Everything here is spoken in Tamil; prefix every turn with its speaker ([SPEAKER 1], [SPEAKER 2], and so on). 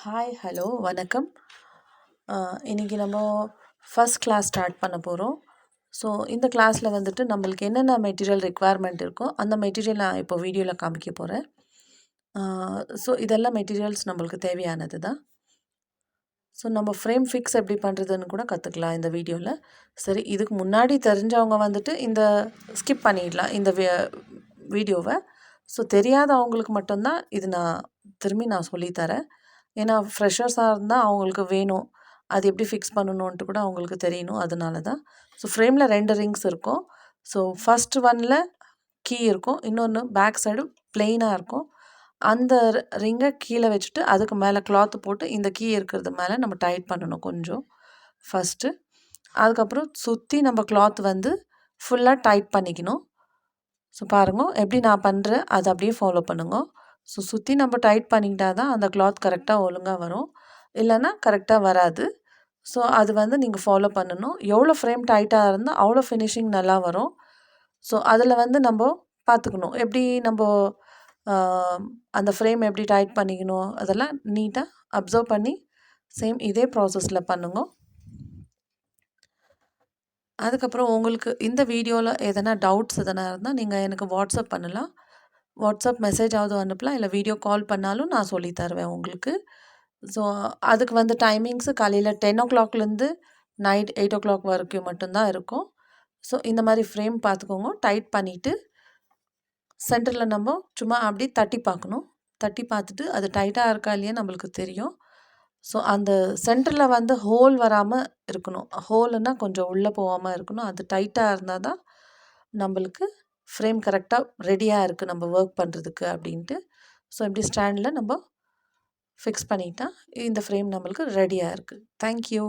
[SPEAKER 1] ஹாய் ஹலோ வணக்கம். இன்றைக்கி நம்ம ஃபஸ்ட் கிளாஸ் ஸ்டார்ட் பண்ண போகிறோம். ஸோ இந்த கிளாஸில் வந்துட்டு நம்மளுக்கு என்னென்ன மெட்டீரியல் ரெக்குவயர்மெண்ட் இருக்கோ அந்த மெட்டீரியல் நான் இப்போ வீடியோவில் காமிக்க போகிறேன். ஸோ இதெல்லாம் மெட்டீரியல்ஸ் நம்மளுக்கு தேவையானது தான். ஸோ நம்ம ஃப்ரேம் ஃபிக்ஸ் எப்படி பண்ணுறதுன்னு கூட கற்றுக்கலாம் இந்த வீடியோவில். சரி, இதுக்கு முன்னாடி தெரிஞ்சவங்க வந்துட்டு இந்த ஸ்கிப் பண்ணிடலாம் இந்த வீடியோவை. ஸோ தெரியாதவங்களுக்கு மட்டும்தான் இது நான் திரும்பி சொல்லித்தரேன். ஏன்னா ஃப்ரெஷர்ஸாக இருந்தால் அவங்களுக்கு வேணும், அது எப்படி ஃபிக்ஸ் பண்ணணுன்ட்டு கூட அவங்களுக்கு தெரியணும். அதனால தான். ஸோ ஃப்ரேமில் 2 ரிங்ஸ் இருக்கும். ஸோ ஃபஸ்ட் ஒன்னில் கீ இருக்கும், இன்னொன்று பேக் சைடு பிளெயினாக இருக்கும். அந்த ரிங்கை கீழே வச்சுட்டு அதுக்கு மேலே கிளாத்து போட்டு இந்த கீ இருக்கிறது மேலே நம்ம டைட் பண்ணணும் கொஞ்சம் ஃபஸ்ட்டு. அதுக்கப்புறம் சுற்றி நம்ம கிளாத் வந்து ஃபுல்லாக டைட் பண்ணிக்கணும். ஸோ பாருங்க எப்படி நான் பண்ணுறேன், அதை அப்படியே ஃபாலோ பண்ணுங்க. ஸோ சுற்றி நம்ம டைட் பண்ணிக்கிட்டா தான் அந்த கிளாத் கரெக்டாக ஒழுங்காக வரும், இல்லைன்னா கரெக்டாக வராது. ஸோ அது வந்து நீங்கள் ஃபாலோ பண்ணணும். எவ்வளோ ஃப்ரேம் டைட்டாக இருந்தால் அவ்வளோ ஃபினிஷிங் நல்லா வரும். ஸோ அதில் வந்து நம்ம பார்த்துக்கணும் எப்படி நம்ம அந்த ஃப்ரேம் எப்படி டைட் பண்ணிக்கணும், அதெல்லாம் நீட்டாக அப்சர்வ் பண்ணி சேம் இதே ப்ராசஸில் பண்ணுங்க. அதுக்கப்புறம் உங்களுக்கு இந்த வீடியோவில் எதனா டவுட்ஸ் எதனா இருந்தால் நீங்கள் எனக்கு வாட்ஸ்அப் பண்ணலாம். வாட்ஸ்அப் மெசேஜாவது அனுப்பலாம், இல்லை வீடியோ கால் பண்ணாலும் நான் சொல்லி தருவேன் உங்களுக்கு. ஸோ அதுக்கு வந்து டைமிங்ஸு காலையில் 10 o'clockலேருந்து நைட் 8 o'clock வரைக்கும் மட்டும்தான் இருக்கும். ஸோ இந்த மாதிரி ஃப்ரேம் பார்த்துக்கோங்க. டைட் பண்ணிவிட்டு சென்டரில் நம்ம சும்மா அப்படி தட்டி பார்க்கணும். தட்டி பார்த்துட்டு அது டைட்டாக இருக்கா இல்லையா நம்மளுக்கு தெரியும். ஸோ அந்த சென்டரில் வந்து ஹோல் வராமல் இருக்கணும். ஹோலுன்னா கொஞ்சம் உள்ளே போகாமல் இருக்கணும். அது டைட்டாக இருந்தால் தான் நம்மளுக்கு ஃப்ரேம் கரெக்டாக ரெடியாக இருக்குது நம்ம ஒர்க் பண்ணுறதுக்கு அப்படின்ட்டு. ஸோ இப்படி ஸ்டாண்டில் நம்ம ஃபிக்ஸ் பண்ணிட்டா இந்த ஃப்ரேம் நம்மளுக்கு ரெடியாக இருக்குது. தேங்க்யூ.